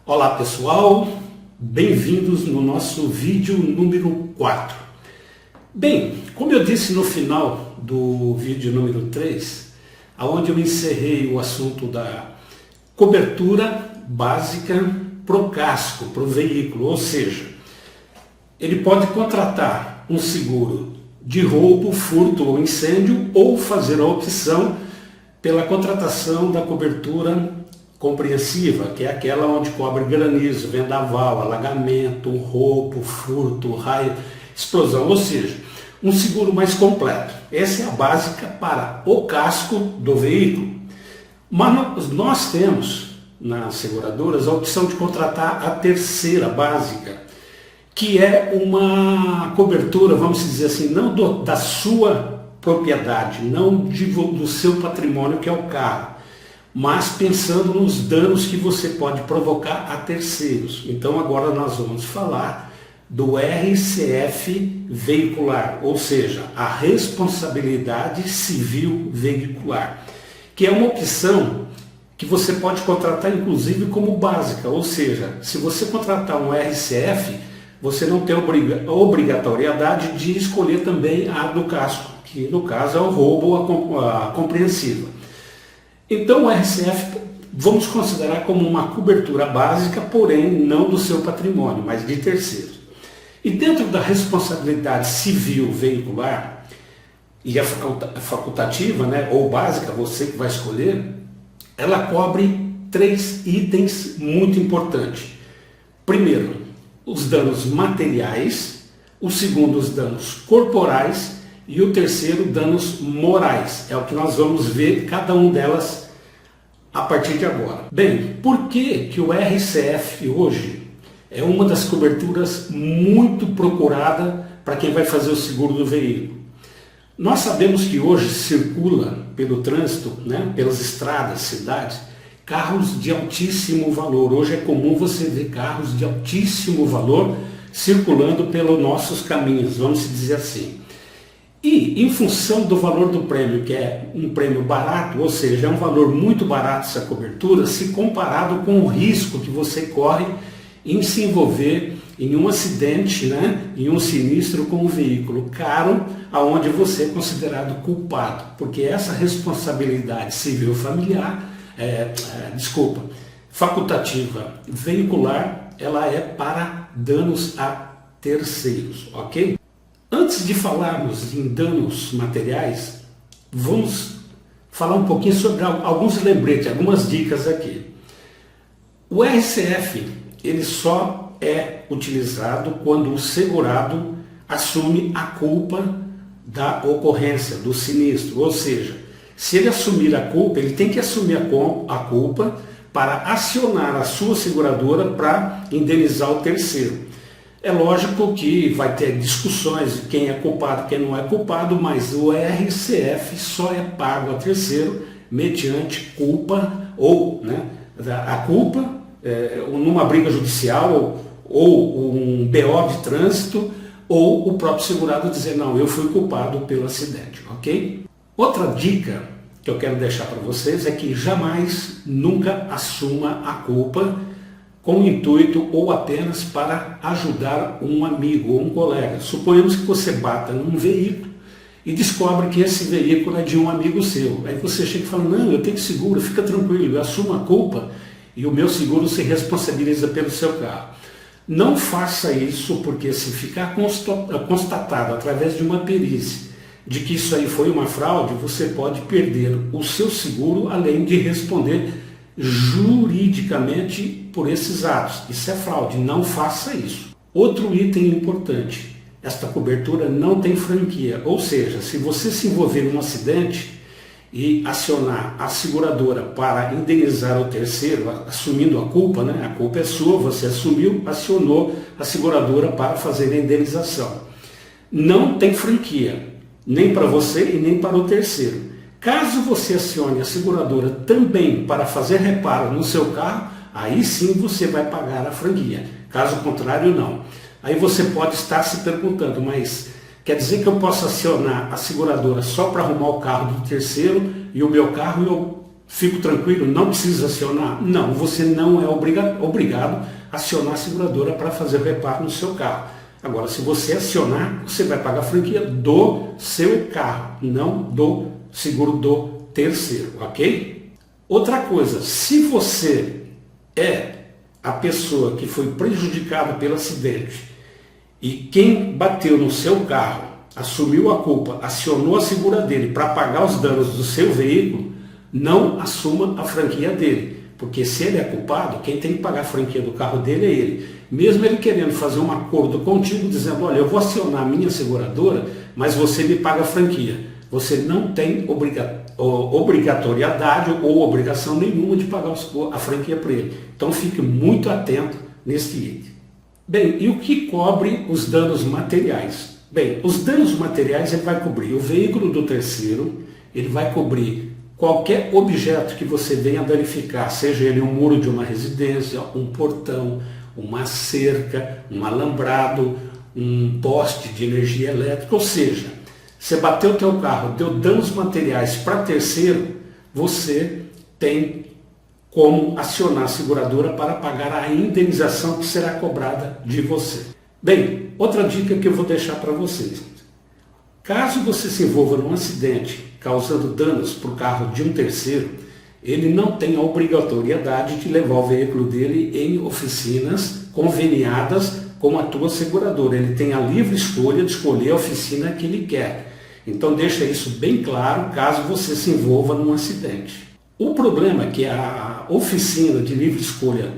Olá pessoal, bem-vindos no nosso vídeo número 4. Bem, como eu disse no final do vídeo número 3, onde eu encerrei o assunto da cobertura básica para o casco, para o veículo, ou seja, ele pode contratar um seguro de roubo, furto ou incêndio ou fazer a opção pela contratação da cobertura compreensiva, que é aquela onde cobre granizo, vendaval, alagamento, roubo, furto, raio, explosão, ou seja, um seguro mais completo. Essa é a básica para o casco do veículo. Mas nós temos nas seguradoras a opção de contratar a terceira básica, que é uma cobertura, vamos dizer assim, não da sua propriedade, não do seu patrimônio, que é o carro, mas pensando nos danos que você pode provocar a terceiros. Então agora nós vamos falar do RCF veicular, ou seja, a responsabilidade civil veicular, que é uma opção que você pode contratar inclusive como básica, ou seja, se você contratar um RCF, você não tem obrigatoriedade de escolher também a do casco, que no caso é o roubo ou a compreensiva. Então o RCF vamos considerar como uma cobertura básica, porém não do seu patrimônio, mas de terceiros. E dentro da responsabilidade civil veicular, e a facultativa, né, ou básica, você que vai escolher, ela cobre 3 itens muito importantes. Primeiro, os danos materiais, o segundo, os danos corporais, e o terceiro, danos morais. É o que nós vamos ver cada um delas a partir de agora. Bem, por que o RCF hoje é uma das coberturas muito procurada para quem vai fazer o seguro do veículo? Nós sabemos que hoje circula pelo trânsito, né, pelas estradas, cidades, carros de altíssimo valor. Hoje é comum você ver carros de altíssimo valor circulando pelos nossos caminhos, vamos dizer assim. E em função do valor do prêmio, que é um prêmio barato, ou seja, é um valor muito barato essa cobertura, se comparado com o risco que você corre em se envolver em um acidente, né, em um sinistro com um veículo caro, aonde você é considerado culpado, porque essa responsabilidade civil familiar, facultativa veicular, ela é para danos a terceiros, ok? Antes de falarmos em danos materiais, vamos falar um pouquinho sobre alguns lembretes, algumas dicas aqui. O RCF, ele só é utilizado quando o segurado assume a culpa da ocorrência, do sinistro. Ou seja, se ele assumir a culpa, ele tem que assumir a culpa para acionar a sua seguradora para indenizar o terceiro. É lógico que vai ter discussões de quem é culpado, quem não é culpado, mas o RCF só é pago a terceiro mediante culpa ou, né, a culpa numa briga judicial ou um BO de trânsito, ou o próprio segurado dizer, não, eu fui culpado pelo acidente, ok? Outra dica que eu quero deixar para vocês é que jamais, nunca assuma a culpa com o intuito ou apenas para ajudar um amigo ou um colega. Suponhamos que você bata num veículo e descobre que esse veículo é de um amigo seu. Aí você chega e fala, não, eu tenho seguro, fica tranquilo, eu assumo a culpa e o meu seguro se responsabiliza pelo seu carro. Não faça isso, porque se ficar constatado através de uma perícia de que isso aí foi uma fraude, você pode perder o seu seguro, além de responder juridicamente por esses atos. Isso é fraude, não faça isso. Outro item importante, esta cobertura não tem franquia, ou seja, se você se envolver em um acidente e acionar a seguradora para indenizar o terceiro, assumindo a culpa, né? A culpa é sua, você assumiu, acionou a seguradora para fazer a indenização. Não tem franquia, nem para você e nem para o terceiro. Caso você acione a seguradora também para fazer reparo no seu carro, aí sim você vai pagar a franquia. Caso contrário, não. Aí você pode estar se perguntando, mas quer dizer que eu posso acionar a seguradora só para arrumar o carro do terceiro e o meu carro eu Fico tranquilo, não precisa acionar? Não, você não é obrigado a acionar a seguradora para fazer o reparo no seu carro. Agora, se você acionar, você vai pagar a franquia do seu carro, não do seguro do terceiro, ok? Outra coisa, se você é a pessoa que foi prejudicada pelo acidente e quem bateu no seu carro assumiu a culpa, acionou a segura dele para pagar os danos do seu veículo, não assuma a franquia dele. Porque se ele é culpado, quem tem que pagar a franquia do carro dele é ele. Mesmo ele querendo fazer um acordo contigo, dizendo, olha, eu vou acionar a minha seguradora, mas você me paga a franquia. Você não tem obrigatoriedade ou obrigação nenhuma de pagar a franquia para ele. Então fique muito atento nesse item. Bem, e o que cobre os danos materiais? Bem, os danos materiais ele vai cobrir o veículo do terceiro, ele vai cobrir qualquer objeto que você venha danificar, seja ele um muro de uma residência, um portão, uma cerca, um alambrado, um poste de energia elétrica, ou seja, você bateu o teu carro, deu danos materiais para terceiro, você tem como acionar a seguradora para pagar a indenização que será cobrada de você. Bem, outra dica que eu vou deixar para vocês. Caso você se envolva num acidente causando danos para o carro de um terceiro, ele não tem a obrigatoriedade de levar o veículo dele em oficinas conveniadas com a tua seguradora. Ele tem a livre escolha de escolher a oficina que ele quer. Então deixa isso bem claro caso você se envolva num acidente. O problema é que a oficina de livre escolha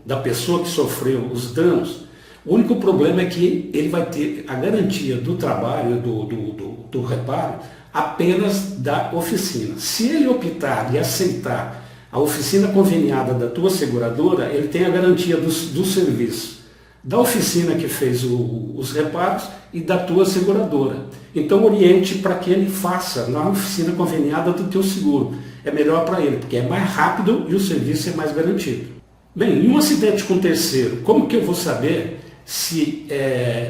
da pessoa que sofreu os danos, o único problema é que ele vai ter a garantia do trabalho, do reparo, apenas da oficina. Se ele optar e aceitar a oficina conveniada da tua seguradora, ele tem a garantia do serviço, da oficina que fez os reparos e da tua seguradora. Então oriente para que ele faça na oficina conveniada do teu seguro. É melhor para ele, porque é mais rápido e o serviço é mais garantido. Bem, em um acidente com terceiro, como que eu vou saber se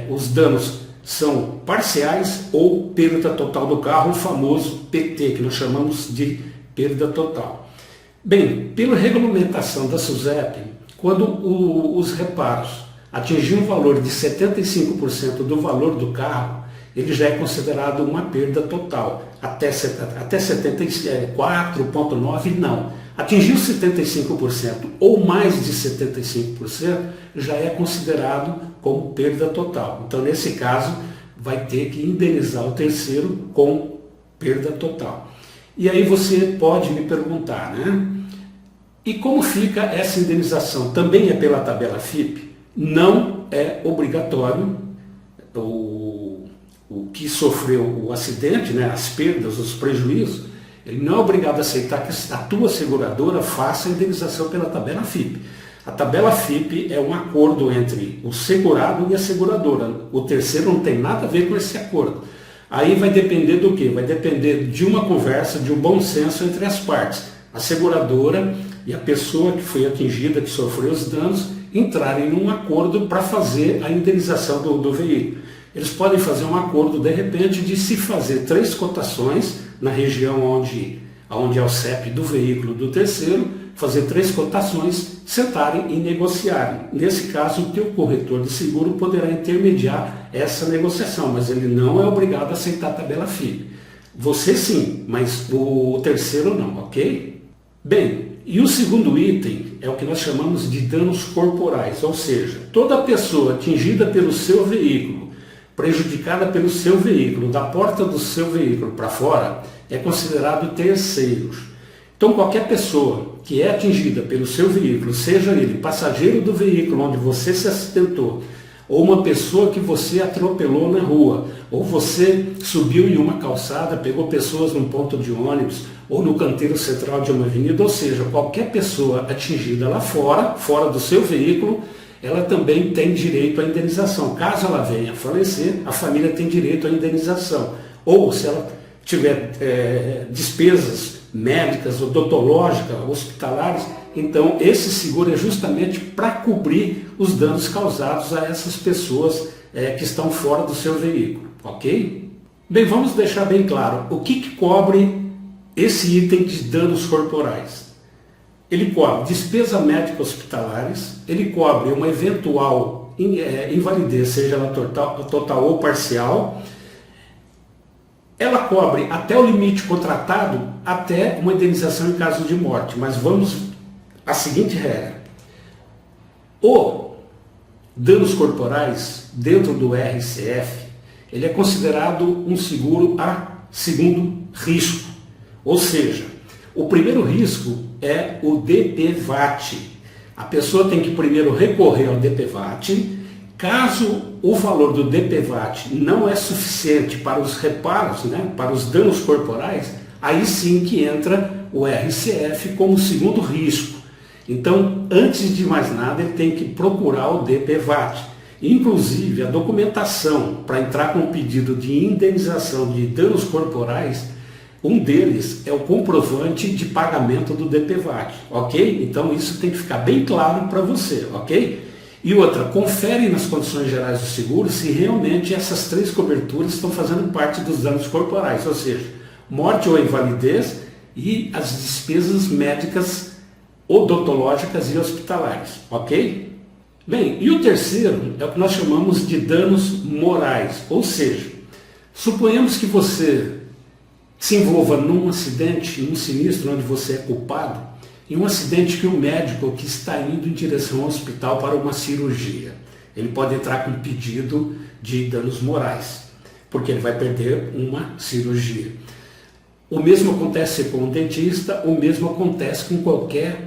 os danos são parciais ou perda total do carro, o famoso PT, que nós chamamos de perda total? Bem, pela regulamentação da SUSEP, quando os reparos atingirem um valor de 75% do valor do carro, ele já é considerado uma perda total. Até 74,9% não. Atingiu 75% ou mais de 75% já é considerado como perda total. Então, nesse caso, vai ter que indenizar o terceiro com perda total. E aí você pode me perguntar, né? E como fica essa indenização? Também é pela tabela FIPE? Não é obrigatório. O que sofreu o acidente, né, as perdas, os prejuízos, ele não é obrigado a aceitar que a tua seguradora faça a indenização pela tabela FIPE. A tabela FIPE é um acordo entre o segurado e a seguradora. O terceiro não tem nada a ver com esse acordo. Aí vai depender do quê? Vai depender de uma conversa, de um bom senso entre as partes. A seguradora e a pessoa que foi atingida, que sofreu os danos, entrarem num acordo para fazer a indenização do veículo. Eles podem fazer um acordo, de repente, de se fazer 3 cotações na região onde é o CEP do veículo do terceiro, fazer 3 cotações, sentarem e negociarem. Nesse caso, o teu corretor de seguro poderá intermediar essa negociação, mas ele não é obrigado a aceitar a tabela FIPE. Você sim, mas o terceiro não, ok? Bem, e o segundo item é o que nós chamamos de danos corporais, ou seja, toda pessoa atingida pelo seu veículo, prejudicada pelo seu veículo, da porta do seu veículo para fora, é considerado terceiros. Então, qualquer pessoa que é atingida pelo seu veículo, seja ele passageiro do veículo onde você se acidentou, ou uma pessoa que você atropelou na rua, ou você subiu em uma calçada, pegou pessoas num ponto de ônibus, ou no canteiro central de uma avenida, ou seja, qualquer pessoa atingida lá fora do seu veículo, ela também tem direito à indenização. Caso ela venha a falecer, a família tem direito à indenização. Ou se ela tiver despesas médicas, odontológicas, hospitalares, então esse seguro é justamente para cobrir os danos causados a essas pessoas que estão fora do seu veículo, ok? Bem, vamos deixar bem claro, o que cobre esse item de danos corporais. Ele cobre despesas médicas hospitalares, ele cobre uma eventual invalidez, seja ela total ou parcial. Ela cobre até o limite contratado, até uma indenização em caso de morte. Mas vamos à seguinte regra. O danos corporais, dentro do RCF, ele é considerado um seguro a segundo risco. Ou seja, o primeiro risco é o DPVAT. A pessoa tem que primeiro recorrer ao DPVAT. Caso o valor do DPVAT não é suficiente para os reparos, para os danos corporais, aí sim que entra o RCF como segundo risco. Então, antes de mais nada, ele tem que procurar o DPVAT. Inclusive, a documentação para entrar com o pedido de indenização de danos corporais, um deles é o comprovante de pagamento do DPVAT, ok? Então, isso tem que ficar bem claro para você, ok? E outra, confere nas condições gerais do seguro se realmente essas três coberturas estão fazendo parte dos danos corporais, ou seja, morte ou invalidez e as despesas médicas, odontológicas e hospitalares, ok? Bem, e o terceiro é o que nós chamamos de danos morais, ou seja, suponhamos que você se envolva num acidente, num sinistro onde você é culpado, em um acidente que o médico que está indo em direção ao hospital para uma cirurgia, ele pode entrar com um pedido de danos morais, porque ele vai perder uma cirurgia. O mesmo acontece com o dentista, o mesmo acontece com qualquer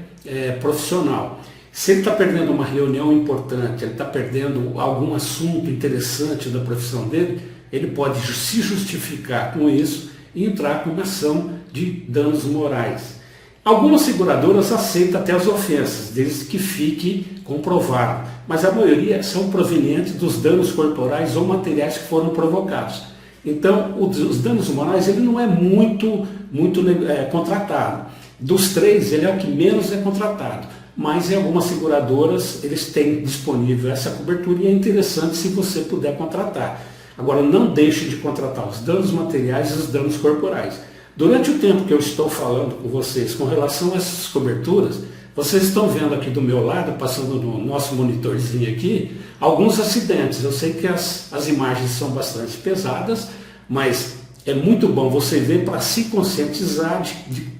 profissional. Se ele está perdendo uma reunião importante, ele está perdendo algum assunto interessante da profissão dele, ele pode se justificar com isso e entrar com uma ação de danos morais. Algumas seguradoras aceitam até as ofensas, desde que fique comprovado, mas a maioria são provenientes dos danos corporais ou materiais que foram provocados. Então, os danos morais ele não é muito contratado. Dos três, ele é o que menos é contratado, mas em algumas seguradoras eles têm disponível essa cobertura e é interessante se você puder contratar. Agora, não deixe de contratar os danos materiais e os danos corporais. Durante o tempo que eu estou falando com vocês com relação a essas coberturas, vocês estão vendo aqui do meu lado, passando no nosso monitorzinho aqui, alguns acidentes. Eu sei que as imagens são bastante pesadas, mas é muito bom você ver para se conscientizar de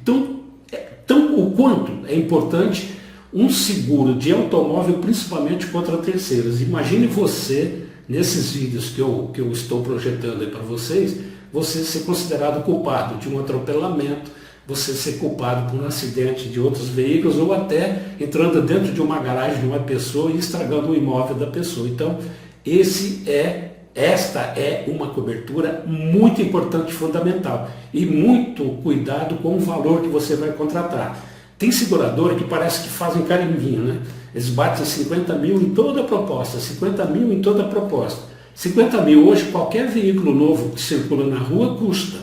o quanto é importante um seguro de automóvel, principalmente contra terceiros. Imagine você, nesses vídeos que eu estou projetando aí para vocês, você ser considerado culpado de um atropelamento, você ser culpado por um acidente de outros veículos ou até entrando dentro de uma garagem de uma pessoa e estragando o imóvel da pessoa. Então, esta é uma cobertura muito importante e fundamental. E muito cuidado com o valor que você vai contratar. Tem seguradora que parece que fazem carimbinho, né? Eles batem 50 mil em toda a proposta, 50 mil em toda a proposta. 50 mil hoje, qualquer veículo novo que circula na rua custa.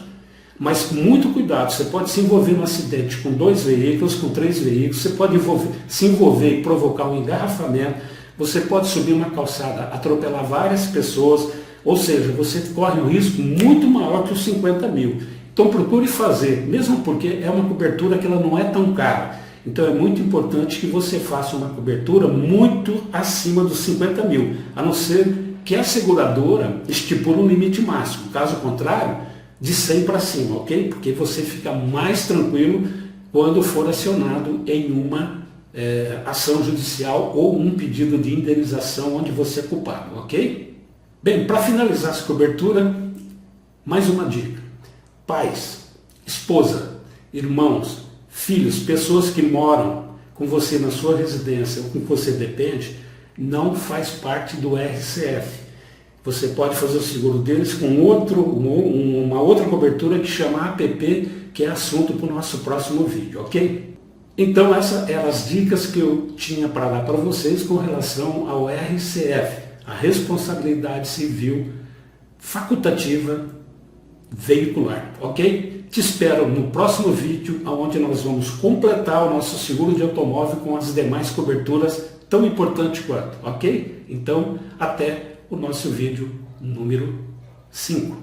Mas muito cuidado, você pode se envolver num acidente com 2 veículos, com 3 veículos, você pode se envolver e provocar um engarrafamento, você pode subir uma calçada, atropelar várias pessoas, ou seja, você corre um risco muito maior que os 50 mil. Então procure fazer, mesmo porque é uma cobertura que ela não é tão cara. Então é muito importante que você faça uma cobertura muito acima dos 50 mil, a não ser que a seguradora estipule um limite máximo. Caso contrário, de 100 para cima, ok? Porque você fica mais tranquilo quando for acionado em uma ação judicial ou um pedido de indenização onde você é culpado, ok? Bem, para finalizar essa cobertura, mais uma dica. Pais, esposa, irmãos, filhos, pessoas que moram com você na sua residência ou com que você depende, não faz parte do RCF. Você pode fazer o seguro deles com uma outra cobertura que chama APP, que é assunto para o nosso próximo vídeo, ok? Então essas eram as dicas que eu tinha para dar para vocês com relação ao RCF, a responsabilidade civil facultativa veicular, ok? Te espero no próximo vídeo, onde nós vamos completar o nosso seguro de automóvel com as demais coberturas tão importantes quanto, ok? Então, até o nosso vídeo número 5.